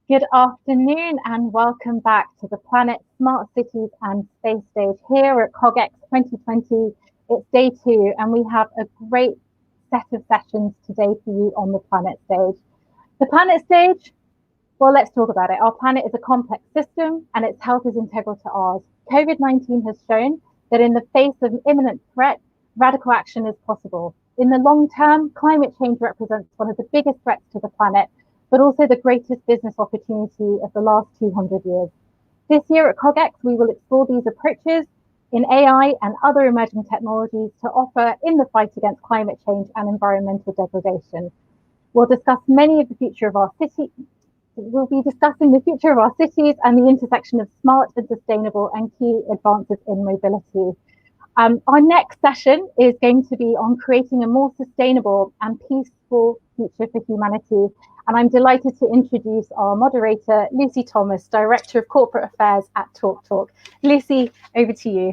Good afternoon and welcome back to the Planet Smart Cities and Space Stage here at CogX 2020. It's day 2 and we have a great set of sessions today for you on the Planet Stage. The Planet Stage, well, let's talk about it. Our planet is a complex system and its health is integral to ours. COVID-19 has shown that in the face of an imminent threat, radical action is possible. In the long term, climate change represents one of the biggest threats to the planet, but also the greatest business opportunity of the last 200 years. This year at CogX, we will explore these approaches in AI and other emerging technologies to offer in the fight against climate change and environmental degradation. We'll discuss many of the future of our city. We'll be discussing the future of our cities and the intersection of smart and sustainable and key advances in mobility. Our next session is going to be on creating a more sustainable and peaceful future for humanity. And I'm delighted to introduce our moderator, Lucy Thomas, Director of Corporate Affairs at TalkTalk. Lucy, over to you.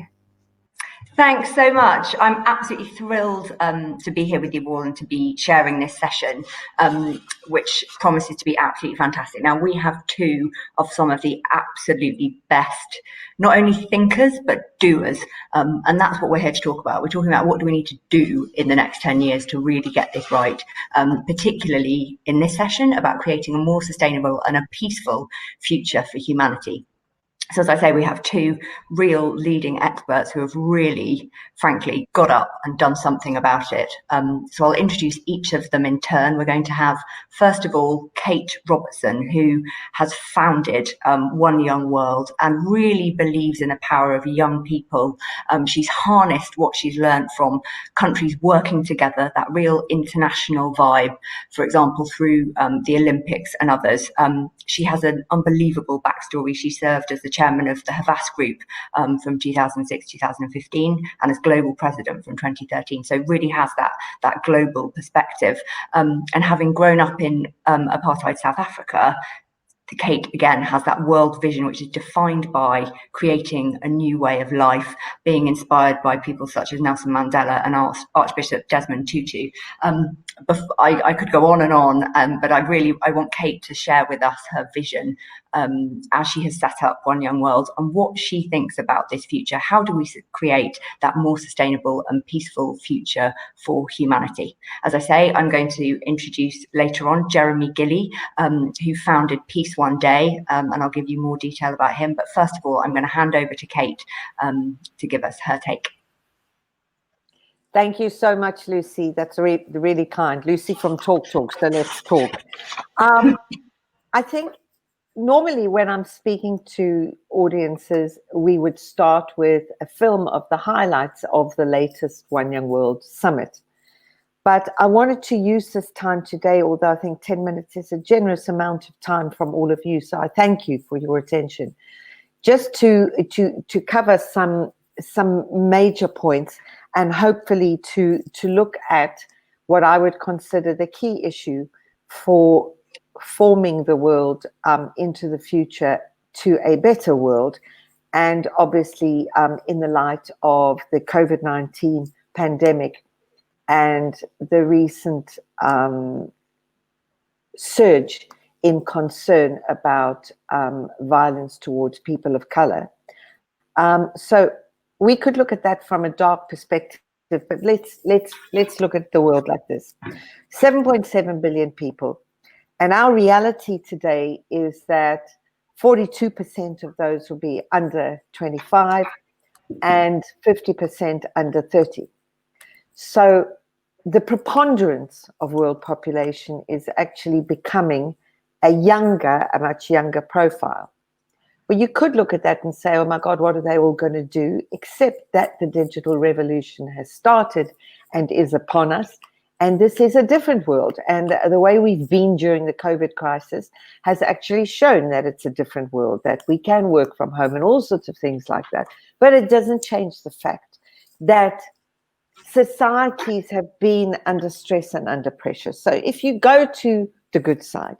Thanks so much. I'm absolutely thrilled to be here with you all and to be sharing this session, which promises to be absolutely fantastic. Now, we have two of some of the absolutely best, not only thinkers, but doers. And that's what we're here to talk about. We're talking about what do we need to do in the next 10 years to really get this right, particularly in this session about creating a more sustainable and a peaceful future for humanity. So as I say, we have two real leading experts who have really, frankly, got up and done something about it. So I'll introduce each of them in turn. We're going to have, first of all, Kate Robertson, who has founded One Young World and really believes in the power of young people. She's harnessed what she's learned from countries working together, that real international vibe, for example, through the Olympics and others. She has an unbelievable backstory. She served as the chairman of the Havas Group from 2006-2015 and as global president from 2013. So really has that global perspective. And having grown up in apartheid South Africa, Kate, again, has that world vision, which is defined by creating a new way of life, being inspired by people such as Nelson Mandela and Archbishop Desmond Tutu. I could go on and on, but I want Kate to share with us her vision as she has set up One Young World and what she thinks about this future. How do we create that more sustainable and peaceful future for humanity? As I say, I'm going to introduce later on Jeremy Gilley, who founded Peace One Day, and I'll give you more detail about him. But first of all, I'm going to hand over to Kate to give us her take. Thank you so much, Lucy. That's really kind. Lucy from TalkTalk, so let's talk. I think normally when I'm speaking to audiences, we would start with a film of the highlights of the latest One Young World Summit. But I wanted to use this time today, although I think 10 minutes is a generous amount of time from all of you. So I thank you for your attention. Just to cover some major points and hopefully to look at what I would consider the key issue for forming the world into the future to a better world. And obviously in the light of the COVID-19 pandemic and the recent surge in concern about violence towards people of color. So we could look at that from a dark perspective, but let's look at the world like this. 7.7 billion people. And our reality today is that 42% of those will be under 25 and 50% under 30. So the preponderance of world population is actually becoming a much younger profile. Well, you could look at that and say, oh my God, what are they all going to do? Except that the digital revolution has started and is upon us. And this is a different world. And the way we've been during the COVID crisis has actually shown that it's a different world, that we can work from home and all sorts of things like that. But it doesn't change the fact that societies have been under stress and under pressure. So if you go to the good side,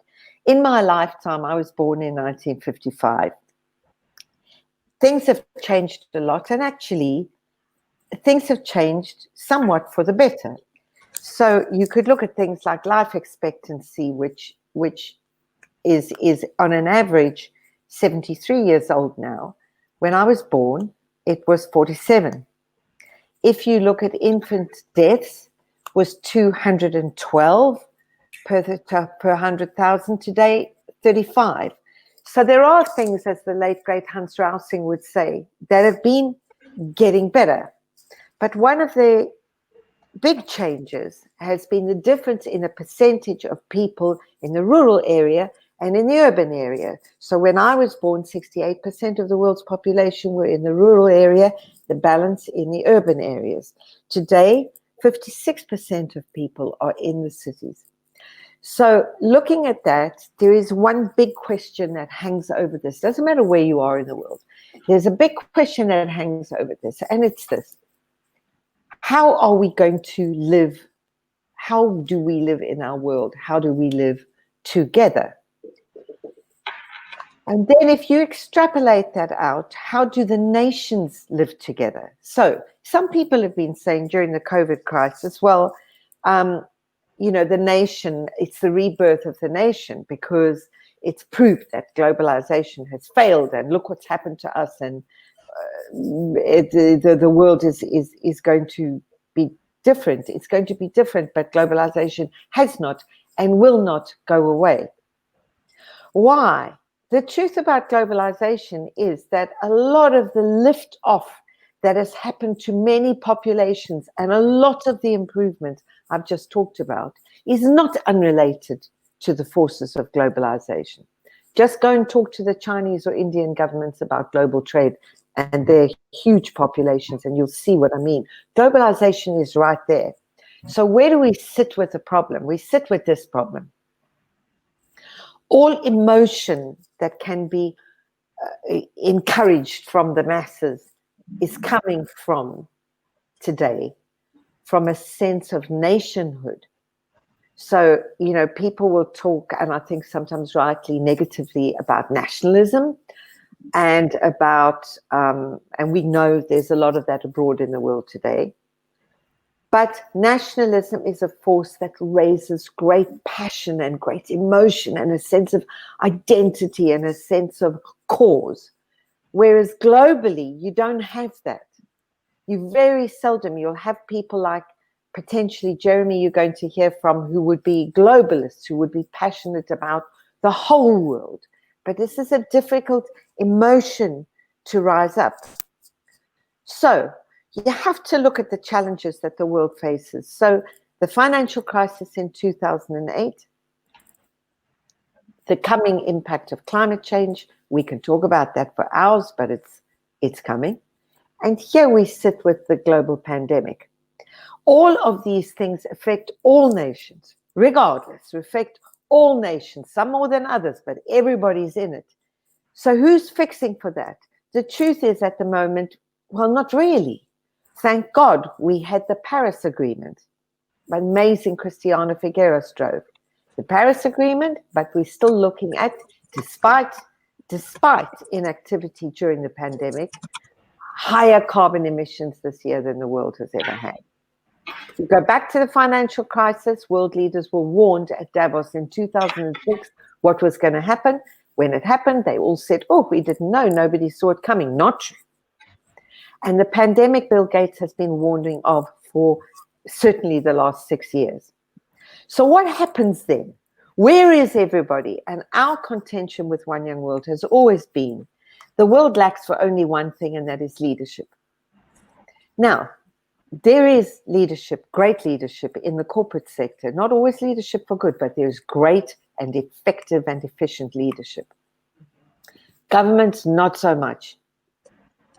in my lifetime, I was born in 1955. Things have changed a lot, and actually things have changed somewhat for the better. So you could look at things like life expectancy, which is on an average 73 years old now. When I was born, it was 47. If you look at infant deaths, was 212 per 100,000. Today, 35. So there are things, as the late great Hans Rausing would say, that have been getting better. But one of the big changes has been the difference in the percentage of people in the rural area and in the urban area. So when I was born, 68% of the world's population were in the rural area, the balance in the urban areas. Today, 56% of people are in the cities. So looking at that, there is one big question that hangs over this. Doesn't matter where you are in the world. There's a big question that hangs over this, and it's this. How are we going to live? How do we live in our world? How do we live together? And then if you extrapolate that out, how do the nations live together? So some people have been saying during the COVID crisis, well, you know, the nation, it's the rebirth of the nation because it's proof that globalization has failed and look what's happened to us, and the world is going to be different. It's going to be different, but globalization has not and will not go away. Why? The truth about globalization is that a lot of the lift off that has happened to many populations and a lot of the improvement I've just talked about is not unrelated to the forces of globalization. Just go and talk to the Chinese or Indian governments about global trade and their huge populations, and you'll see what I mean. Globalization is right there. So where do we sit with the problem? We sit with this problem. All emotion that can be encouraged from the masses is coming from today, from a sense of nationhood. So, you know, people will talk, and I think sometimes rightly, negatively about nationalism and about, and we know there's a lot of that abroad in the world today. But nationalism is a force that raises great passion and great emotion and a sense of identity and a sense of cause. Whereas globally, you don't have that. You very seldom, you'll have people like potentially Jeremy you're going to hear from, who would be globalists, who would be passionate about the whole world. But this is a difficult emotion to rise up. So you have to look at the challenges that the world faces. So the financial crisis in 2008, the coming impact of climate change, we can talk about that for hours, but it's coming. And here we sit with the global pandemic. All of these things affect all nations, regardless, affect all nations, some more than others, but everybody's in it. So who's fixing for that? The truth is at the moment, well, not really. Thank God we had the Paris Agreement. Amazing Cristiano Figueres drove the Paris Agreement, but we're still looking at, despite inactivity during the pandemic, higher carbon emissions this year than the world has ever had. If you go back to the financial crisis, world leaders were warned at Davos in 2006 what was going to happen. When it happened, they all said, oh, we didn't know, nobody saw it coming. Not true. And the pandemic Bill Gates has been warning of for certainly the last 6 years. So what happens then? Where is everybody? And our contention with One Young World has always been, the world lacks for only one thing, and that is leadership. Now, there is leadership, great leadership in the corporate sector, not always leadership for good, but there's great and effective and efficient leadership. Governments, not so much.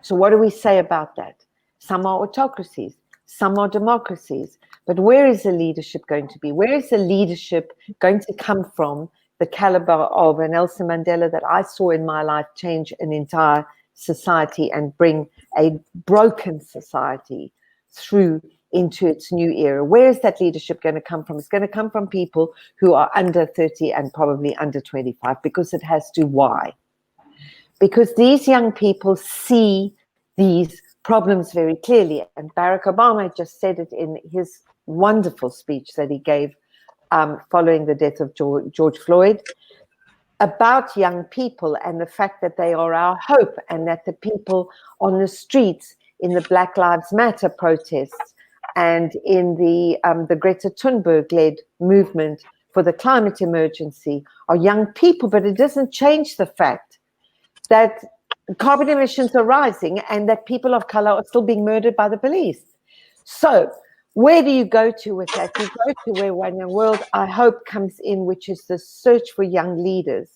So what do we say about that? Some are autocracies, some are democracies, but where is the leadership going to be? Where is the leadership going to come from, the caliber of a Nelson Mandela that I saw in my life change an entire society and bring a broken society through into its new era? Where is that leadership going to come from? It's going to come from people who are under 30 and probably under 25, because it has to. Why? Because these young people see these problems very clearly. And Barack Obama just said it in his wonderful speech that he gave following the death of George Floyd. about young people and the fact that they are our hope, and that the people on the streets in the Black Lives Matter protests and in the Greta Thunberg-led movement for the climate emergency are young people. But it doesn't change the fact that carbon emissions are rising and that people of color are still being murdered by the police. So where do you go to with that? You go to where One Young World, I hope, comes in, which is the search for young leaders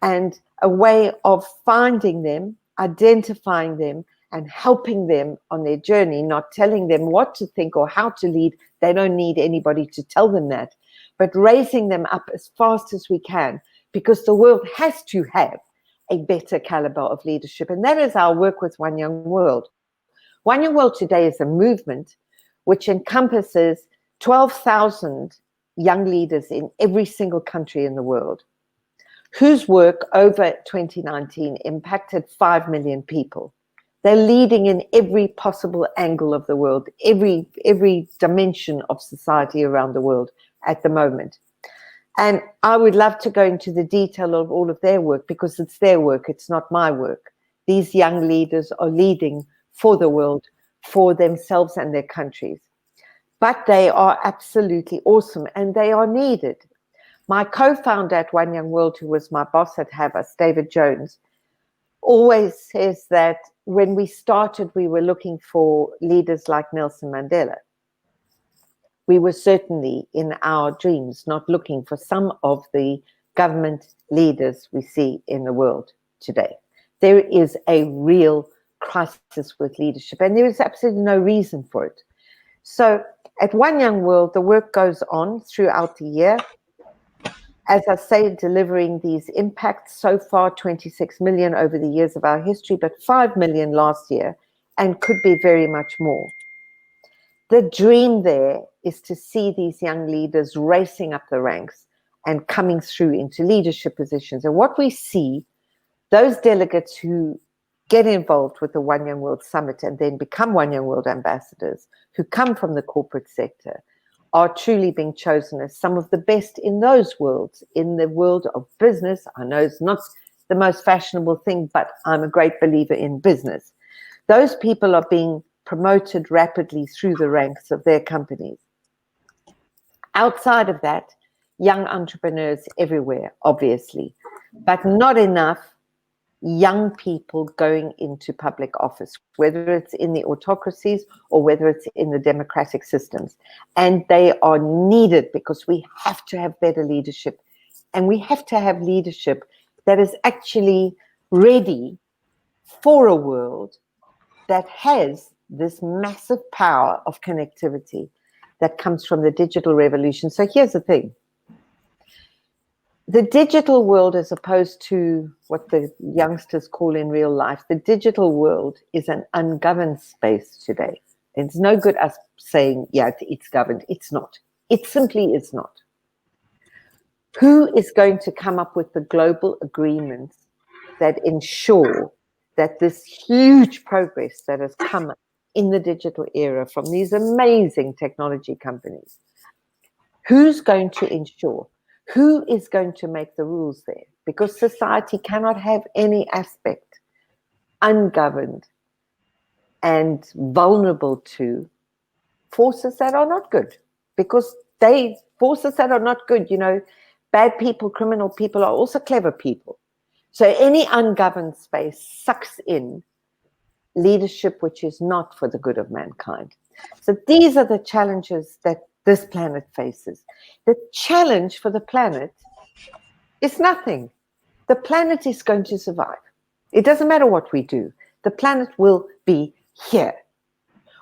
and a way of finding them, identifying them, and helping them on their journey, not telling them what to think or how to lead. They don't need anybody to tell them that, but raising them up as fast as we can, because the world has to have a better caliber of leadership. And that is our work with One Young World. One Young World today is a movement which encompasses 12,000 young leaders in every single country in the world, whose work over 2019 impacted 5 million people. They're leading in every possible angle of the world, every dimension of society around the world at the moment. And I would love to go into the detail of all of their work, because it's their work, it's not my work. These young leaders are leading for the world, for themselves and their countries. But they are absolutely awesome, and they are needed. My co-founder at One Young World, who was my boss at Havas, David Jones, always says that when we started, we were looking for leaders like Nelson Mandela. We were certainly in our dreams not looking for some of the government leaders we see in the world today. There is a real crisis with leadership, and there is absolutely no reason for it. So at One Young World, the work goes on throughout the year. As I say, delivering these impacts, so far 26 million over the years of our history, but 5 million last year, and could be very much more. The dream there is to see these young leaders racing up the ranks and coming through into leadership positions. And what we see, those delegates who get involved with the One Young World Summit and then become One Young World ambassadors, who come from the corporate sector, are truly being chosen as some of the best in those worlds. In the world of business, I know it's not the most fashionable thing, but I'm a great believer in business. Those people are being promoted rapidly through the ranks of their companies. Outside of that, young entrepreneurs everywhere, obviously, but not enough young people going into public office, whether it's in the autocracies or whether it's in the democratic systems. And they are needed, because we have to have better leadership, and we have to have leadership that is actually ready for a world that has this massive power of connectivity that comes from the digital revolution. So here's the thing. The digital world, as opposed to what the youngsters call in real life, the digital world is an ungoverned space today. It's no good us saying, yeah, it's governed. It's not. It simply is not. Who is going to come up with the global agreements that ensure that this huge progress that has come in the digital era from these amazing technology companies, who's going to ensure? Who is going to make the rules there? Because society cannot have any aspect ungoverned and vulnerable to forces that are not good. Because forces that are not good, bad people, criminal people are also clever people. So any ungoverned space sucks in leadership which is not for the good of mankind. So these are the challenges that this planet faces. The challenge for the planet is nothing. The planet is going to survive. It doesn't matter what we do. The planet will be here.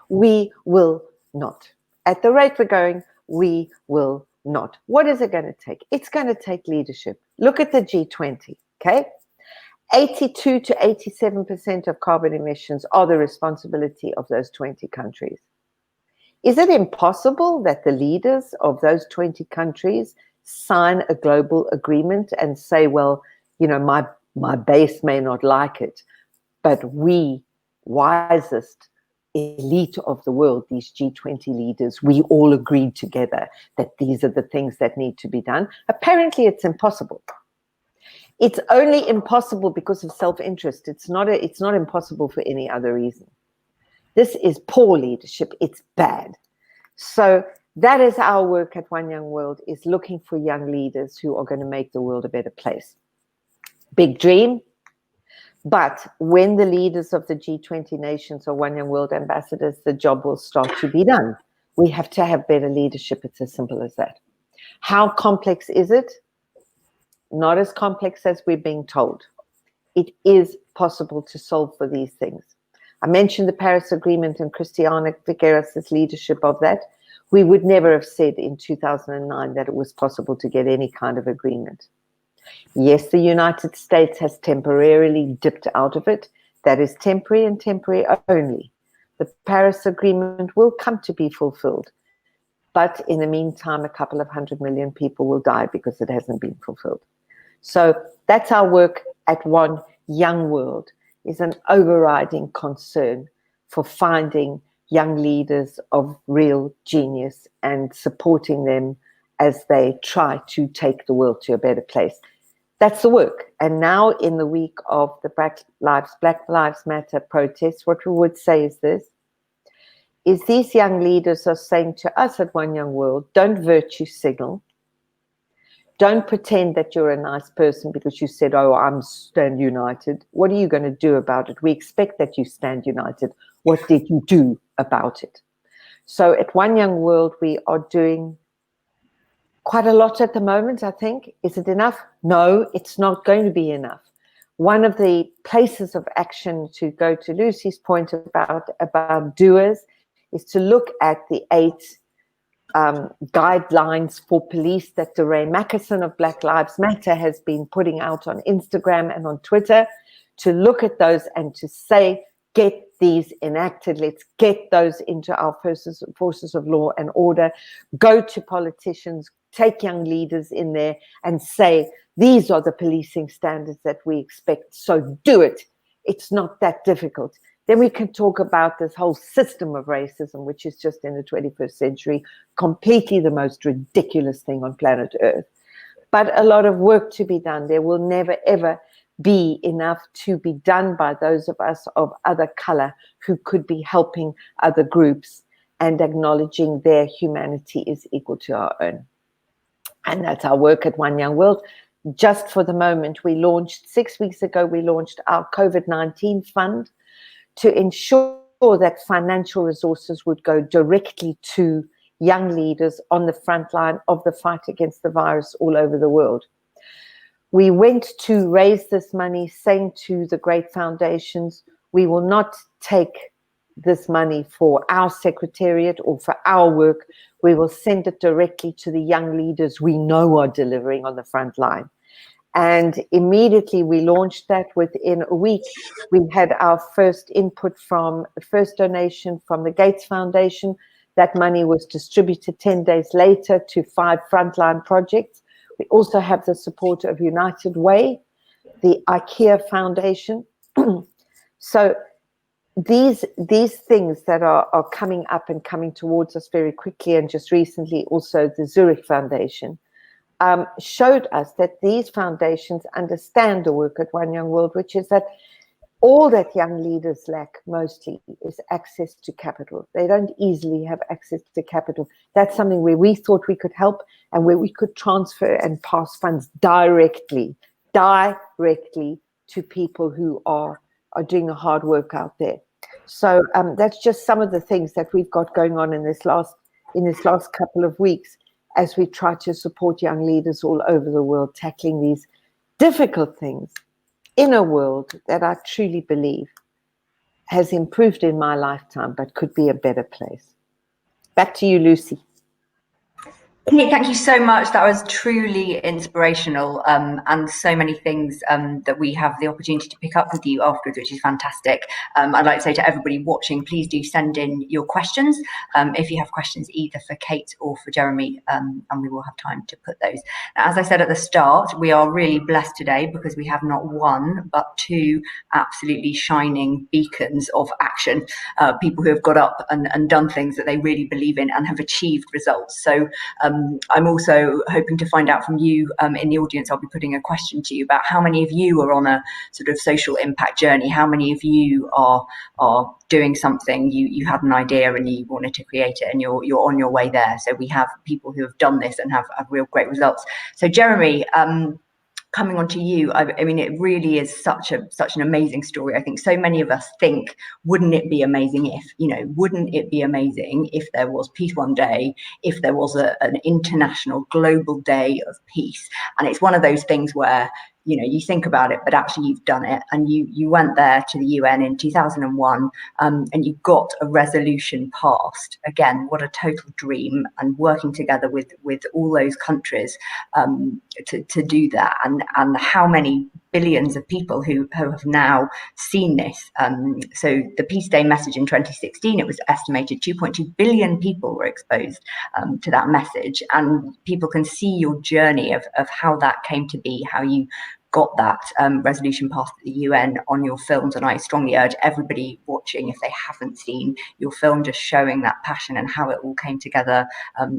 We will not. At the rate we're going, we will not. What is it going to take? It's going to take leadership. Look at the G20, okay? 82 to 87% of carbon emissions are the responsibility of those 20 countries. Is it impossible that the leaders of those 20 countries sign a global agreement and say, well, my base may not like it, but we, wisest elite of the world, these G20 leaders, we all agreed together that these are the things that need to be done? Apparently, it's impossible. It's only impossible because of self-interest. It's not impossible for any other reason. This is poor leadership. It's bad. So that is our work at One Young World, is looking for young leaders who are going to make the world a better place. Big dream. But when the leaders of the G20 nations are One Young World ambassadors, the job will start to be done. We have to have better leadership. It's as simple as that. How complex is it? Not as complex as we're being told. It is possible to solve for these things. I mentioned the Paris Agreement and Christiana Figueres' leadership of that. We would never have said in 2009 that it was possible to get any kind of agreement. Yes, the United States has temporarily dipped out of it. That is temporary and temporary only. The Paris Agreement will come to be fulfilled. But in the meantime, a couple of 100 million people will die because it hasn't been fulfilled. So that's our work at One Young World, is an overriding concern for finding young leaders of real genius and supporting them as they try to take the world to a better place. That's the work. And now in the week of the Black Lives Matter protests, what we would say is this, is these young leaders are saying to us at One Young World, don't virtue signal. Don't pretend that you're a nice person because you said, oh, I'm stand united. What are you going to do about it? We expect that you stand united. What did you do about it? So at One Young World, we are doing quite a lot at the moment, I think. Is it enough? No, it's not going to be enough. One of the places of action, to go to Lucy's point about doers, is to look at the 8 guidelines for police that DeRay Mackerson of Black Lives Matter has been putting out on Instagram and on Twitter, to look at those and to say, get these enacted. Let's get those into our forces of law and order. Go to politicians, take young leaders in there and say, these are the policing standards that we expect, so do it. It's not that difficult. Then we can talk about this whole system of racism, which is just in the 21st century, completely the most ridiculous thing on planet Earth. But a lot of work to be done. There will never, ever be enough to be done by those of us of other color who could be helping other groups and acknowledging their humanity is equal to our own. And that's our work at One Young World. Just for the moment, we launched 6 weeks ago, we launched our COVID-19 fund to ensure that financial resources would go directly to young leaders on the front line of the fight against the virus all over the world. We went to raise this money saying to the great foundations, we will not take this money for our secretariat or for our work. We will send it directly to the young leaders we know are delivering on the front line. And immediately we launched that. Within a week, we had our first input from the first donation from the Gates Foundation. That money was distributed 10 days later to 5 frontline projects. We also have the support of United Way, the IKEA Foundation. So these things that are coming up and coming towards us very quickly, and just recently also the Zurich Foundation, showed us that these foundations understand the work at One Young World, which is that all that young leaders lack mostly is access to capital. They don't easily have access to capital. That's something where we thought we could help and where we could transfer and pass funds directly to people who are doing the hard work out there. So that's just some of the things that we've got going on in this last couple of weeks, as we try to support young leaders all over the world tackling these difficult things in a world that I truly believe has improved in my lifetime, but could be a better place. Back to you, Lucy. Kate, thank you so much. That was truly inspirational, and so many things that we have the opportunity to pick up with you afterwards, which is fantastic. I'd like to say to everybody watching, please do send in your questions if you have questions either for Kate or for Jeremy, and we will have time to put those. Now, as I said at the start, we are really blessed today because we have not one but 2 absolutely shining beacons of action, people who have got up and done things that they really believe in and have achieved results. So I'm also hoping to find out from you in the audience. I'll be putting a question to you about how many of you are on a sort of social impact journey. How many of you are doing something, you had an idea and you wanted to create it, and you're on your way there. So we have people who have done this and have real great results. So Jeremy, coming on to you, I mean, it really is such an amazing story. I think so many of us think, wouldn't it be amazing if, wouldn't it be amazing if there was Peace One Day, if there was an international global day of peace? And it's one of those things where, you think about it, but actually you've done it, and you went there to the UN in 2001, and you got a resolution passed. Again, what a total dream, and working together with all those countries to do that, and how many billions of people who have now seen this. So the Peace Day message in 2016, it was estimated 2.2 billion people were exposed to that message, and people can see your journey of how that came to be, how you got that resolution passed at the UN on your films. And I strongly urge everybody watching, if they haven't seen your film, just showing that passion and how it all came together,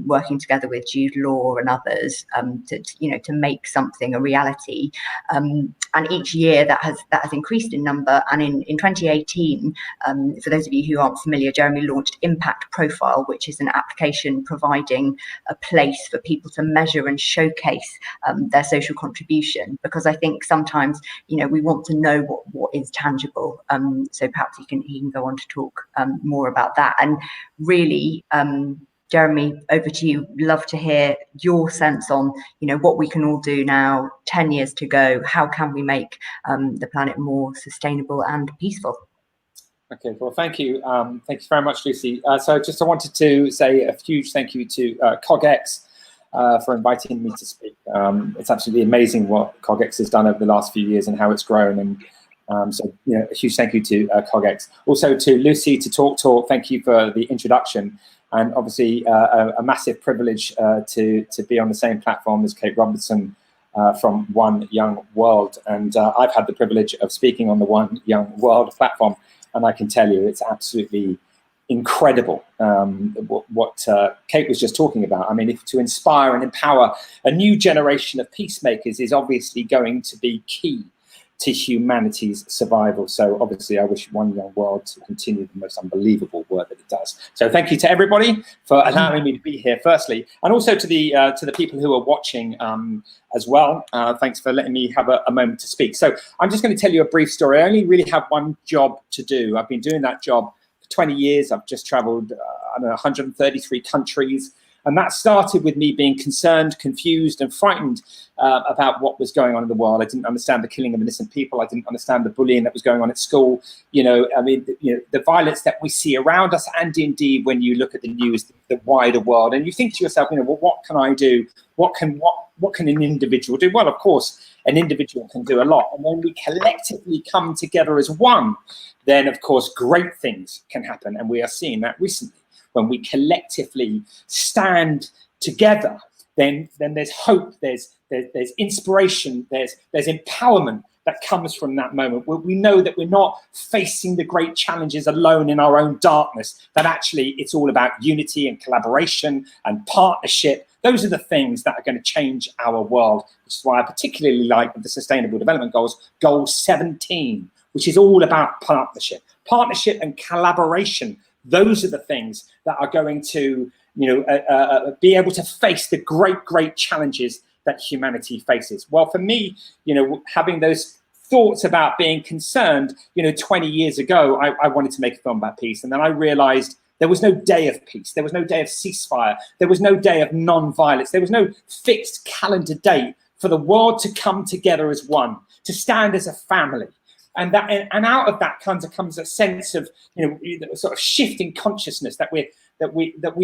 working together with Jude Law and others to make something a reality. And each year that has increased in number. And in 2018, for those of you who aren't familiar, Jeremy launched Impact Profile, which is an application providing a place for people to measure and showcase their social contribution, because I think sometimes we want to know what is tangible. So perhaps he can go on to talk more about that. And really, Jeremy, over to you. Love to hear your sense on what we can all do now, 10 years to go. How can we make the planet more sustainable and peaceful? Okay, well, thank you. Thank you very much, Lucy. So I wanted to say a huge thank you to CogX for inviting me to speak. It's absolutely amazing what CogX has done over the last few years and how it's grown. And so, a huge thank you to CogX. Also to Lucy, to TalkTalk, thank you for the introduction. And obviously a massive privilege to be on the same platform as Kate Robertson from One Young World. And I've had the privilege of speaking on the One Young World platform. And I can tell you, it's absolutely incredible what Kate was just talking about. I mean, to inspire and empower a new generation of peacemakers is obviously going to be key to humanity's survival. So obviously I wish One Young World to continue the most unbelievable work that it does. So thank you to everybody for allowing me to be here, firstly, and also to the people who are watching as well. Thanks for letting me have a moment to speak. So I'm just going to tell you a brief story. I only really have one job to do. I've been doing that job for 20 years. I've just traveled 133 countries. And that started with me being concerned, confused, and frightened about what was going on in the world. I didn't understand the killing of innocent people. I didn't understand the bullying that was going on at school. The violence that we see around us, and indeed when you look at the news, the wider world, and you think to yourself, well, what can I do? What can an individual do? Well, of course, an individual can do a lot. And when we collectively come together as one, then of course great things can happen. And we are seeing that recently. When we collectively stand together, then there's hope, there's inspiration, there's empowerment that comes from that moment, where we know that we're not facing the great challenges alone in our own darkness, that actually it's all about unity and collaboration and partnership. Those are the things that are going to change our world, which is why I particularly like the Sustainable Development Goals, Goal 17, which is all about partnership and collaboration. Those are the things that are going to, be able to face the great challenges that humanity faces. Well, for me, having those thoughts about being concerned, 20 years ago, I wanted to make a film about peace. And then I realized there was no day of peace. There was no day of ceasefire. There was no day of non-violence. There was no fixed calendar date for the world to come together as one, to stand as a family. And out of that comes a sense of sort of shifting consciousness that we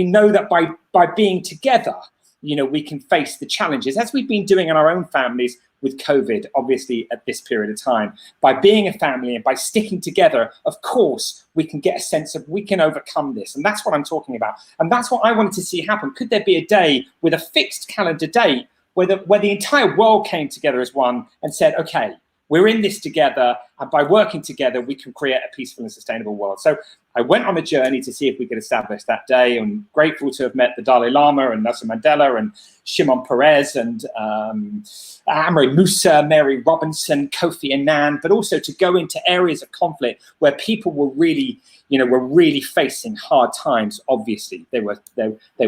know that by being together, we can face the challenges, as we've been doing in our own families with COVID, obviously at this period of time. By being a family and by sticking together, of course, we can get a sense of we can overcome this. And that's what I'm talking about. And that's what I wanted to see happen. Could there be a day with a fixed calendar date where the entire world came together as one and said, okay, we're in this together, and by working together, we can create a peaceful and sustainable world. So I went on a journey to see if we could establish that day. I'm grateful to have met the Dalai Lama and Nelson Mandela and Shimon Peres and Amri Musa, Mary Robertson, Kofi Annan, but also to go into areas of conflict where people were really, were really facing hard times. Obviously, they were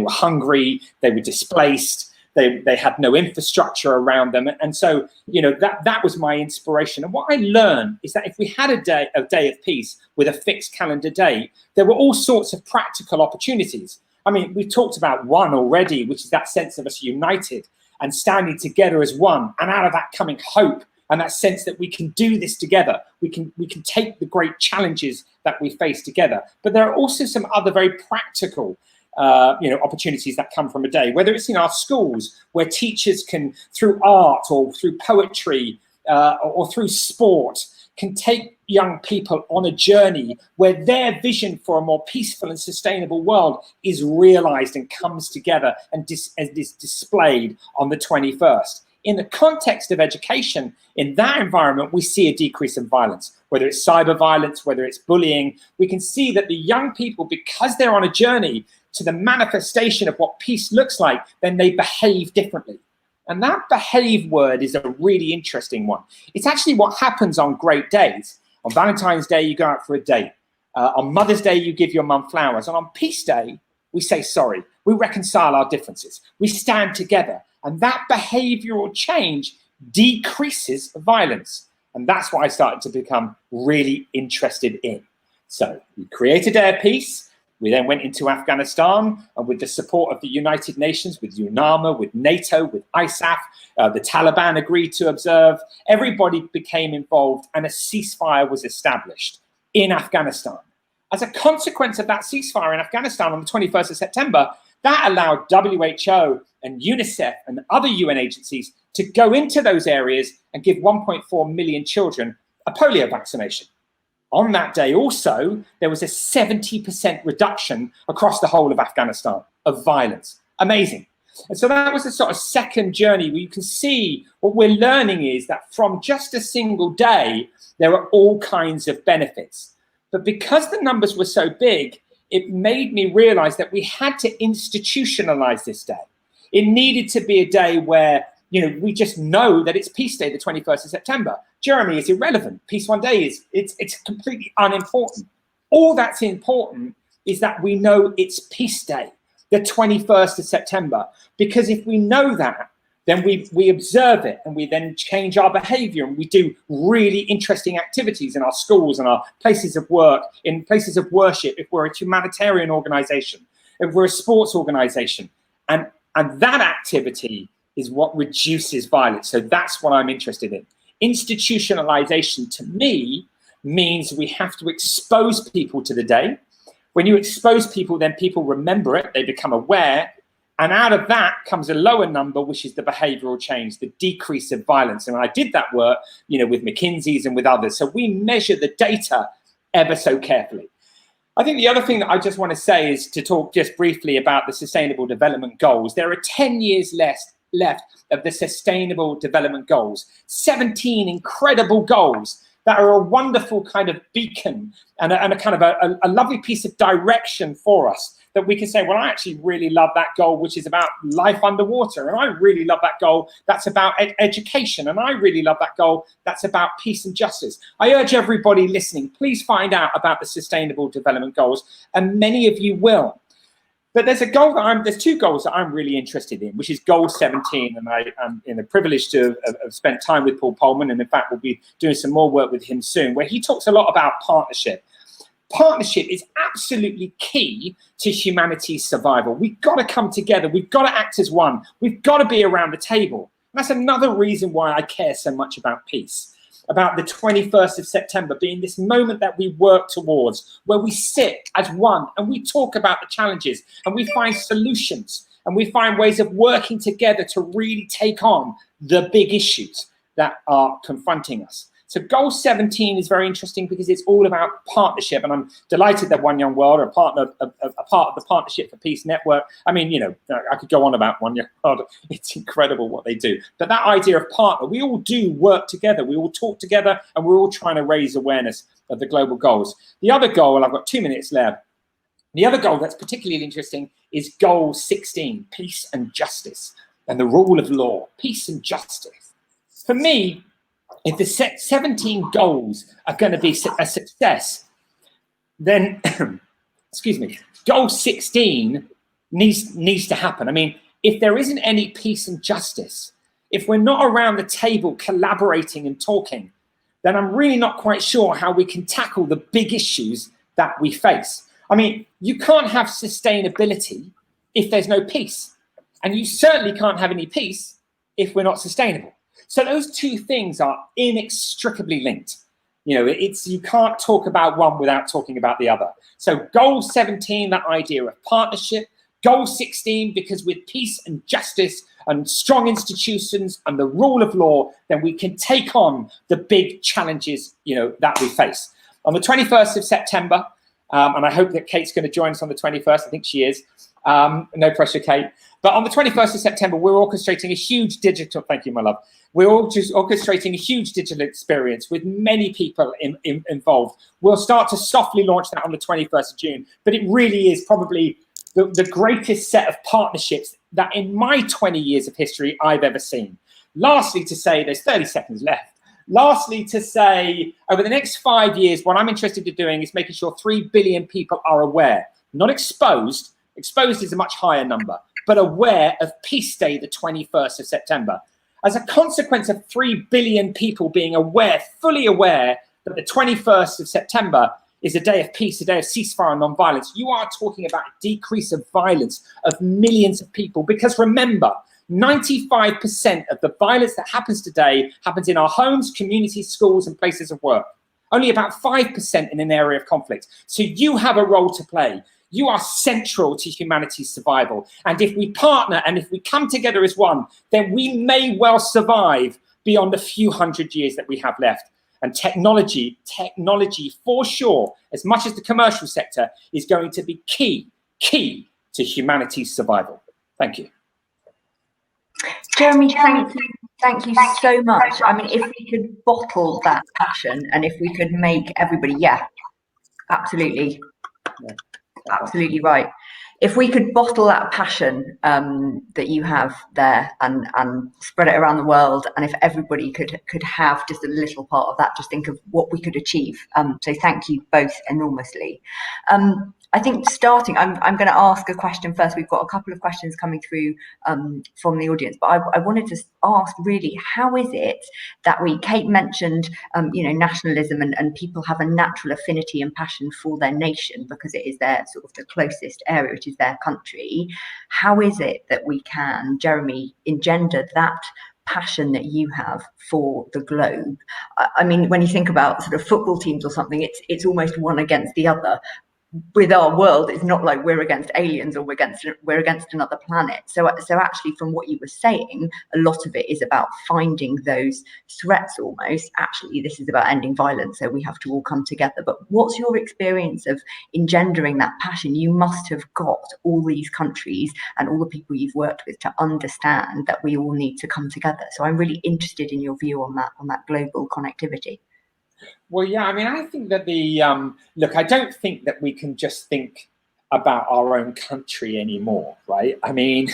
hungry, they were displaced. They had no infrastructure around them. And so, that was my inspiration. And what I learned is that if we had a day of peace with a fixed calendar date, there were all sorts of practical opportunities. I mean, we've talked about one already, which is that sense of us united and standing together as one, and out of that coming hope and that sense that we can do this together. We can take the great challenges that we face together. But there are also some other very practical opportunities that come from a day, whether it's in our schools where teachers can, through art or through poetry or through sport, can take young people on a journey where their vision for a more peaceful and sustainable world is realized and comes together and is displayed on the 21st. In the context of education, in that environment, we see a decrease in violence, whether it's cyber violence, whether it's bullying. We can see that the young people, because they're on a journey to the manifestation of what peace looks like, then they behave differently. And that behave word is a really interesting one. It's actually what happens on great days. On Valentine's Day, you go out for a date. On Mother's Day, you give your mum flowers. And on Peace Day, we say sorry. We reconcile our differences. We stand together. And that behavioral change decreases violence. And that's what I started to become really interested in. So we created a day of peace. We then went into Afghanistan, and with the support of the United Nations, with UNAMA, with NATO, with ISAF, the Taliban agreed to observe. Everybody became involved, and a ceasefire was established in Afghanistan. As a consequence of that ceasefire in Afghanistan on the 21st of September, that allowed WHO and UNICEF and other UN agencies to go into those areas and give 1.4 million children a polio vaccination. On that day also, there was a 70% reduction across the whole of Afghanistan of violence. Amazing. And so that was a sort of second journey where you can see what we're learning is that from just a single day, there are all kinds of benefits. But because the numbers were so big, it made me realize that we had to institutionalize this day. It needed to be a day where, we just know that it's Peace Day, the 21st of September. Jeremy is irrelevant. Peace One Day it's completely unimportant. All that's important is that we know it's Peace Day, the 21st of September. Because if we know that, then we observe it and we then change our behavior and we do really interesting activities in our schools and our places of work, in places of worship, if we're a humanitarian organization, if we're a sports organization. And that activity is what reduces violence. So that's what I'm interested in. Institutionalization to me means we have to expose people to the day. When you expose people, then people remember it, they become aware. And out of that comes a lower number, which is the behavioral change, the decrease of violence. And I did that work, with McKinsey's and with others. So we measure the data ever so carefully. I think the other thing that I just want to say is to talk just briefly about the Sustainable Development Goals. There are 10 years left of the Sustainable Development Goals, 17 incredible goals that are a wonderful kind of beacon and a kind of a lovely piece of direction for us, that we can say, well, I actually really love that goal, which is about life underwater. And I really love that goal that's about education. And I really love that goal that's about peace and justice. I urge everybody listening, please find out about the Sustainable Development Goals, and many of you will. But there's two goals that I'm really interested in, which is goal 17. And I am privileged to have spent time with Paul Polman. And in fact, we'll be doing some more work with him soon, where he talks a lot about partnership. Partnership is absolutely key to humanity's survival. We've got to come together. We've got to act as one. We've got to be around the table. And that's another reason why I care so much about peace, about the 21st of September being this moment that we work towards, where we sit as one and we talk about the challenges and we find solutions and we find ways of working together to really take on the big issues that are confronting us. So goal 17 is very interesting because it's all about partnership, and I'm delighted that One Young World are a part of the Partnership for Peace network. I mean, you know, I could go on about One Young World. It's incredible what they do. But that idea of partner, we all do work together, we all talk together, and we're all trying to raise awareness of the global goals. The other goal, and I've got 2 minutes left, the other goal that's particularly interesting is goal 16, peace and justice and the rule of law, peace and justice. For me, if the 17 goals are going to be a success, then, excuse me, goal 16 needs to happen. I mean, if there isn't any peace and justice, if we're not around the table collaborating and talking, then I'm really not quite sure how we can tackle the big issues that we face. I mean, you can't have sustainability if there's no peace. And you certainly can't have any peace if we're not sustainable. So those two things are inextricably linked. You know, you can't talk about one without talking about the other. So goal 17, that idea of partnership. Goal 16, because with peace and justice and strong institutions and the rule of law, then we can take on the big challenges, you know, that we face. On the 21st of September, and I hope that Kate's going to join us on the 21st. I think she is. No pressure, Kate. But on the 21st of September, we're orchestrating a huge digital, thank you, my love. We're all just orchestrating a huge digital experience with many people involved. We'll start to softly launch that on the 21st of June. But it really is probably the greatest set of partnerships that in my 20 years of history I've ever seen. Lastly, to say, there's 30 seconds left. Lastly, to say, over the next 5 years, what I'm interested in doing is making sure 3 billion people are aware, not exposed. Exposed is a much higher number, but aware of Peace Day, the 21st of September. As a consequence of 3 billion people being aware, fully aware that the 21st of September is a day of peace, a day of ceasefire and non-violence, you are talking about a decrease of violence of millions of people. Because remember, 95% of the violence that happens today happens in our homes, communities, schools, and places of work. Only about 5% in an area of conflict. So you have a role to play. You are central to humanity's survival. And if we partner and if we come together as one, then we may well survive beyond the few hundred years that we have left. And technology for sure, as much as the commercial sector, is going to be key to humanity's survival. Thank you. Jeremy, thank you so much. I mean, if we could bottle that passion and if we could make everybody, absolutely right. If we could bottle that passion that you have there and spread it around the world, and if everybody could have just a little part of that, just think of what we could achieve. So thank you both enormously. I think starting, I'm going to ask a question first. We've got a couple of questions coming through from the audience, but I wanted to ask really, how is it that Kate mentioned, nationalism and people have a natural affinity and passion for their nation because it is their sort of the closest area, which is their country. How is it that we can, Jeremy, engender that passion that you have for the globe? I mean, when you think about sort of football teams or something, it's almost one against the other. With our world, it's not like we're against aliens or we're against another planet. So actually, from what you were saying, a lot of it is about finding those threats almost. Actually, this is about ending violence, so we have to all come together. But what's your experience of engendering that passion? You must have got all these countries and all the people you've worked with to understand that we all need to come together. So I'm really interested in your view on that global connectivity. Well, yeah, I mean, I think that look, I don't think that we can just think about our own country anymore, right? I mean,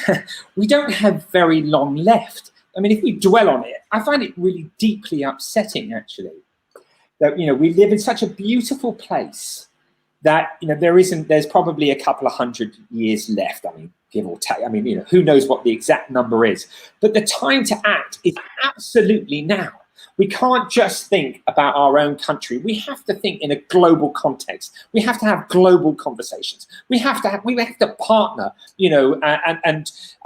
we don't have very long left. I mean, if we dwell on it, I find it really deeply upsetting, actually, that, we live in such a beautiful place that, there's probably a couple of 100 years left. I mean, give or take. I mean, who knows what the exact number is. But the time to act is absolutely now. We can't just think about our own country. We have to think in a global context. We have to have global conversations. We have to partner,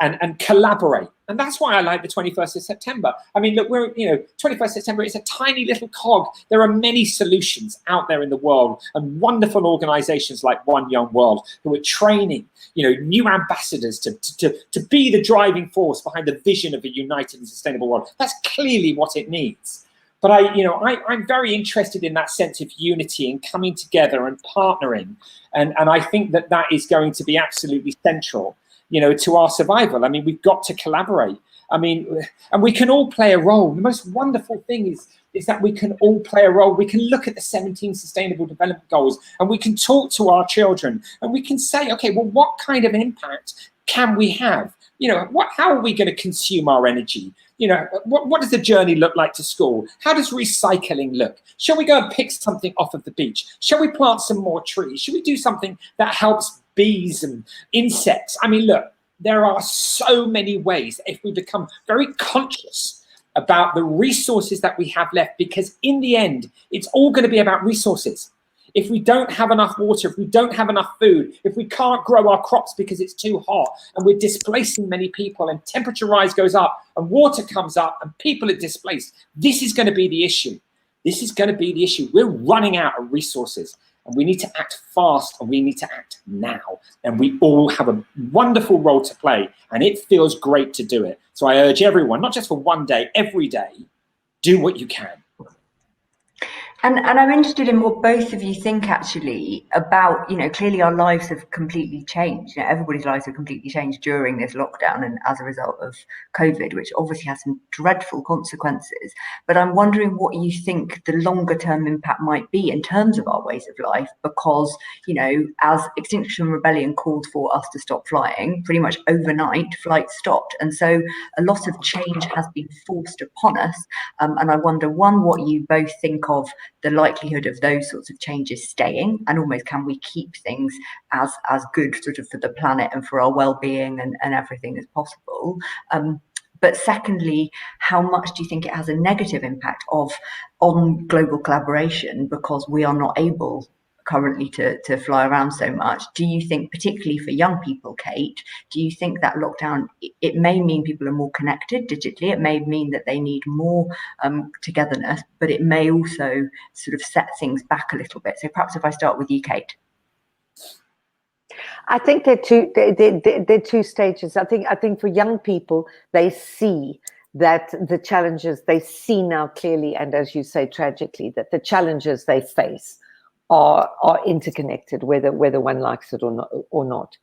and collaborate. And that's why I like the 21st of September. I mean, look, 21st of September is a tiny little cog. There are many solutions out there in the world and wonderful organizations like One Young World who are training, new ambassadors to be the driving force behind the vision of a united and sustainable world. That's clearly what it needs. But I'm very interested in that sense of unity and coming together and partnering. And I think that is going to be absolutely central, to our survival. I mean, we've got to collaborate. I mean, and we can all play a role. The most wonderful thing is that we can all play a role. We can look at the 17 Sustainable Development Goals and we can talk to our children and we can say, okay, well, what kind of an impact can we have? How are we going to consume our energy? What does the journey look like to school? How does recycling look? Shall we go and pick something off of the beach? Shall we plant some more trees? Should we do something that helps bees and insects? I mean, look, there are so many ways if we become very conscious about the resources that we have left, because in the end, it's all going to be about resources. If we don't have enough water, if we don't have enough food, if we can't grow our crops because it's too hot and we're displacing many people and temperature rise goes up and water comes up and people are displaced, this is going to be the issue. This is going to be the issue. We're running out of resources. And we need to act fast and we need to act now. And we all have a wonderful role to play. And it feels great to do it. So I urge everyone, not just for one day, every day, do what you can. And I'm interested in what both of you think actually about, clearly our lives have completely changed. Everybody's lives have completely changed during this lockdown and as a result of COVID, which obviously has some dreadful consequences. But I'm wondering what you think the longer term impact might be in terms of our ways of life, because, as Extinction Rebellion called for us to stop flying, pretty much overnight flights stopped. And so a lot of change has been forced upon us. And I wonder, one, what you both think of the likelihood of those sorts of changes staying, and almost can we keep things as good sort of for the planet and for our well-being and everything as possible. But secondly, how much do you think it has a negative impact on global collaboration because we are not able currently to fly around so much? Do you think, particularly for young people, Kate, do you think that lockdown, it may mean people are more connected digitally, it may mean that they need more togetherness, but it may also sort of set things back a little bit? So perhaps if I start with you, Kate. I think they're two stages. I think for young people, they see that the challenges they see now clearly, and as you say, tragically, that the challenges they face are interconnected, whether one likes it or not.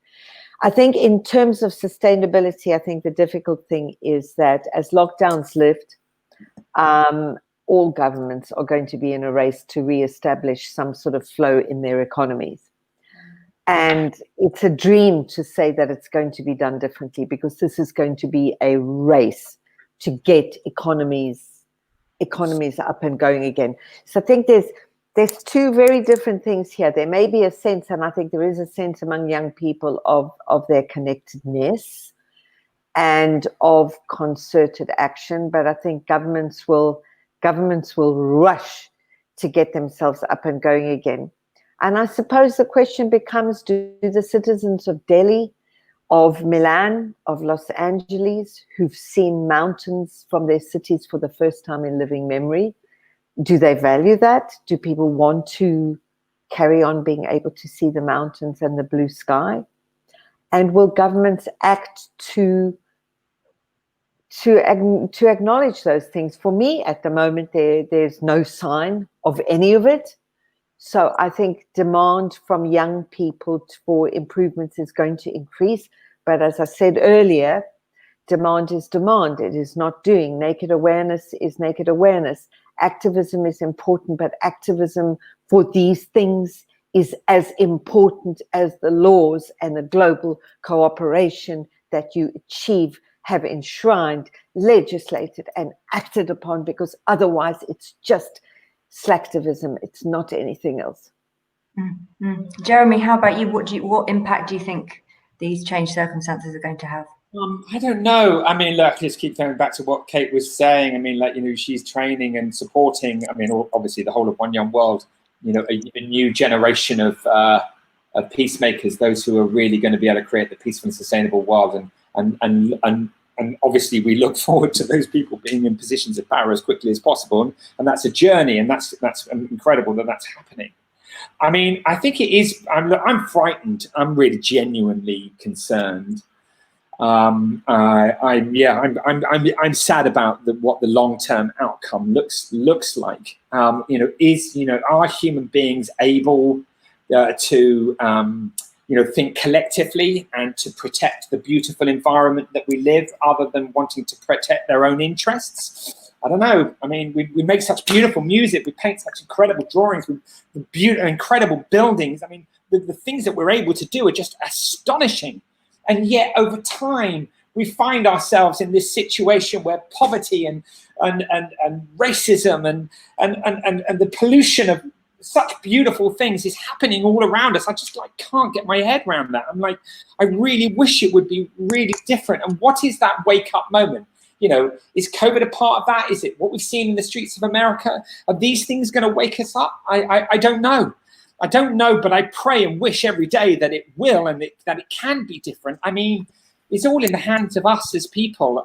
I think in terms of sustainability, I think the difficult thing is that as lockdowns lift, all governments are going to be in a race to re-establish some sort of flow in their economies. And it's a dream to say that it's going to be done differently, because this is going to be a race to get economies up and going again. So I think there's two very different things here. There may be a sense, and I think there is a sense among young people of their connectedness and of concerted action, but I think governments will rush to get themselves up and going again. And I suppose the question becomes, do the citizens of Delhi, of Milan, of Los Angeles, who've seen mountains from their cities for the first time in living memory, do they value that? Do people want to carry on being able to see the mountains and the blue sky? And will governments act to acknowledge those things? For me, at the moment, there's no sign of any of it. So I think demand from young people for improvements is going to increase. But as I said earlier, demand is demand. It is not doing. Naked awareness is naked awareness. Activism is important, but activism for these things is as important as the laws and the global cooperation that you achieve, have enshrined, legislated, and acted upon, because otherwise it's just slacktivism. It's not anything else. Mm-hmm. Jeremy, how about you? What impact do you think these changed circumstances are going to have? I don't know. I mean, look, just keep going back to what Kate was saying. I mean, she's training and supporting, obviously the whole of One Young World, a new generation of peacemakers, those who are really going to be able to create the peaceful and sustainable world. And obviously we look forward to those people being in positions of power as quickly as possible. And that's a journey, and that's incredible that that's happening. I mean, I think it is, I'm frightened. I'm really genuinely concerned. I'm sad about what the long-term outcome looks like. Are human beings able to think collectively and to protect the beautiful environment that we live, other than wanting to protect their own interests? I don't know. I mean, we make such beautiful music, we paint such incredible drawings with incredible buildings. I mean, the things that we're able to do are just astonishing. And yet, over time, we find ourselves in this situation where poverty and racism and the pollution of such beautiful things is happening all around us. I just can't get my head around that. I'm like, I really wish it would be really different. And what is that wake up moment? Is COVID a part of that? Is it what we've seen in the streets of America? Are these things going to wake us up? I don't know. I don't know, but I pray and wish every day that it will, and that it can be different. I mean, it's all in the hands of us as people.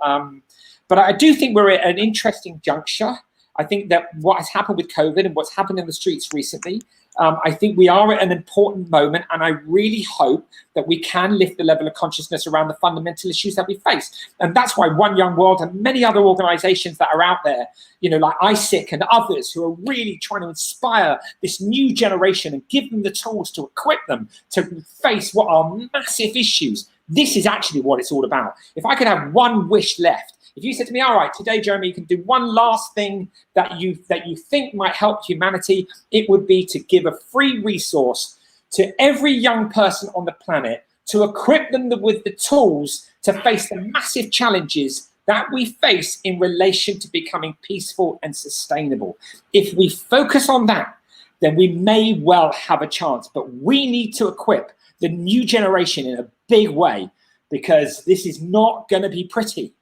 But I do think we're at an interesting juncture. I think that what has happened with COVID and what's happened in the streets recently, I think we are at an important moment, and I really hope that we can lift the level of consciousness around the fundamental issues that we face. And that's why One Young World and many other organizations that are out there, like ISIC and others, who are really trying to inspire this new generation and give them the tools to equip them to face what are massive issues. This is actually what it's all about. If I could have one wish left, if you said to me, all right, today, Jeremy, you can do one last thing that you think might help humanity, it would be to give a free resource to every young person on the planet to equip them with the tools to face the massive challenges that we face in relation to becoming peaceful and sustainable. If we focus on that, then we may well have a chance. But we need to equip the new generation in a big way, because this is not going to be pretty.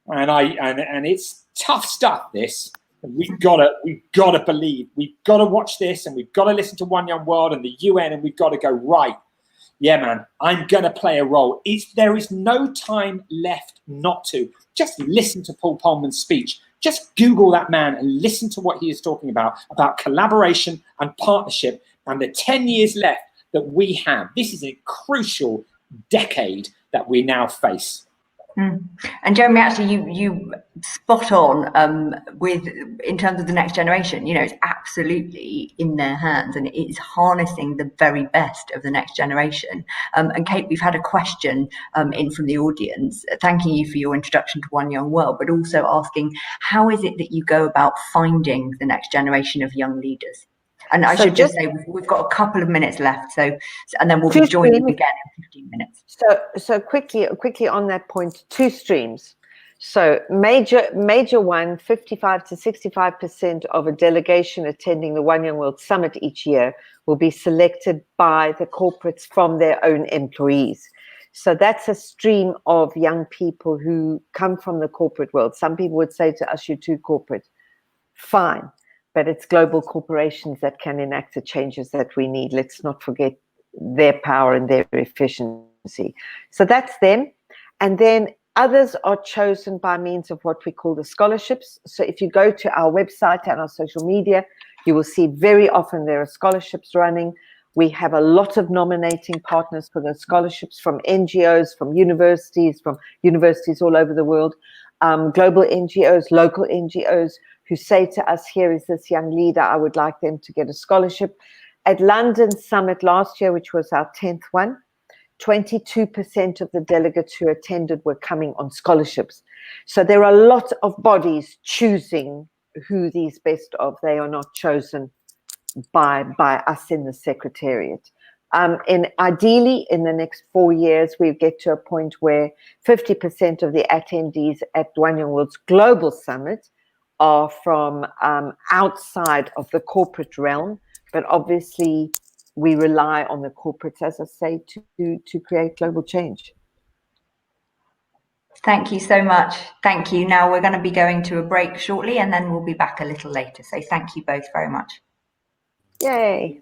And it's tough stuff, this. We've got to believe, we've got to watch this, and we've got to listen to One Young World and the UN, and we've got to go, right, yeah, man, I'm going to play a role. There is no time left not to. Just listen to Paul Polman's speech. Just Google that man and listen to what he is talking about collaboration and partnership, and the 10 years left that we have. This is a crucial decade that we now face. And Jeremy, actually, you spot on in terms of the next generation. It's absolutely in their hands, and it is harnessing the very best of the next generation. And Kate, we've had a question in from the audience, thanking you for your introduction to One Young World, but also asking, how is it that you go about finding the next generation of young leaders? And I should just say we've got a couple of minutes left, and then we'll be joining again in 15 minutes. So quickly on that point, 2 streams. So major one, 55 to 65% of a delegation attending the One Young World Summit each year will be selected by the corporates from their own employees. So that's a stream of young people who come from the corporate world. Some people would say to us, you're too corporate. Fine. But it's global corporations that can enact the changes that we need. Let's not forget their power and their efficiency. So that's them. And then others are chosen by means of what we call the scholarships. So if you go to our website and our social media, you will see very often there are scholarships running. We have a lot of nominating partners for those scholarships, from NGOs, from universities all over the world, global NGOs, local NGOs, who say to us, here is this young leader, I would like them to get a scholarship. At London Summit last year, which was our 10th one, 22% of the delegates who attended were coming on scholarships. So there are a lot of bodies choosing who these best of. They are not chosen by us in the Secretariat. Ideally, in the next 4 years, we get to a point where 50% of the attendees at One Young World's Global Summit are from outside of the corporate realm, but obviously we rely on the corporates, as I say, to create global change. Thank you so much. Thank you. Now we're going to be going to a break shortly, and then we'll be back a little later. So thank you both very much. Yay.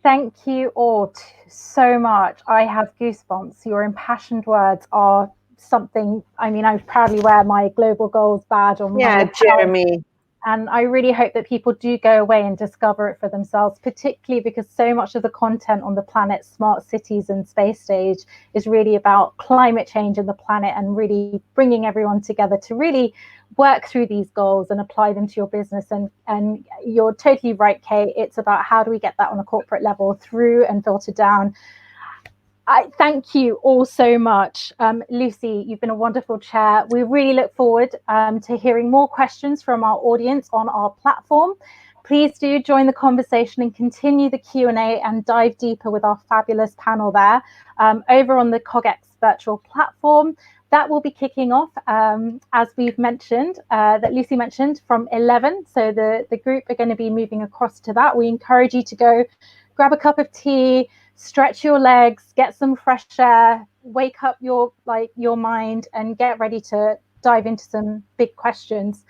Thank you all so much. I have goosebumps. Your impassioned words are something. I mean, I proudly wear my Global Goals badge on. Yeah, Jeremy. And I really hope that people do go away and discover it for themselves, particularly because so much of the content on the Planet Smart Cities and Space Stage is really about climate change and the planet, and really bringing everyone together to really work through these goals and apply them to your business. And you're totally right, Kate. It's about how do we get that on a corporate level through and filter down. I thank you all so much. Lucy, you've been a wonderful chair. We really look forward to hearing more questions from our audience on our platform. Please do join the conversation and continue the Q&A and dive deeper with our fabulous panel there over on the CogX virtual platform. That will be kicking off, as we've mentioned, that Lucy mentioned, from 11. So the group are going to be moving across to that. We encourage you to go grab a cup of tea, stretch your legs, get some fresh air, wake up your mind, and get ready to dive into some big questions.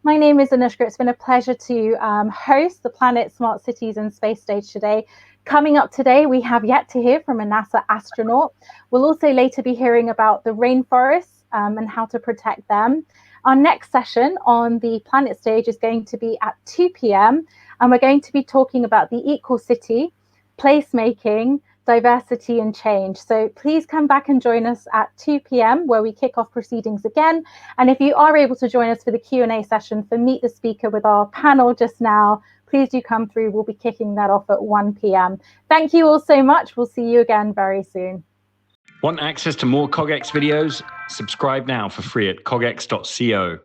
My name is Anushka. It's been a pleasure to host the Planet Smart Cities and Space Stage today. Coming up today, we have yet to hear from a NASA astronaut. We'll also later be hearing about the rainforests and how to protect them. Our next session on the Planet Stage is going to be at 2 p.m. and we're going to be talking about the equal city, placemaking, diversity and change. So please come back and join us at 2 p.m. where we kick off proceedings again. And if you are able to join us for the Q&A session for Meet the Speaker with our panel just now, please do come through. We'll be kicking that off at 1 p.m. Thank you all so much. We'll see you again very soon. Want access to more CogX videos? Subscribe now for free at cogx.co.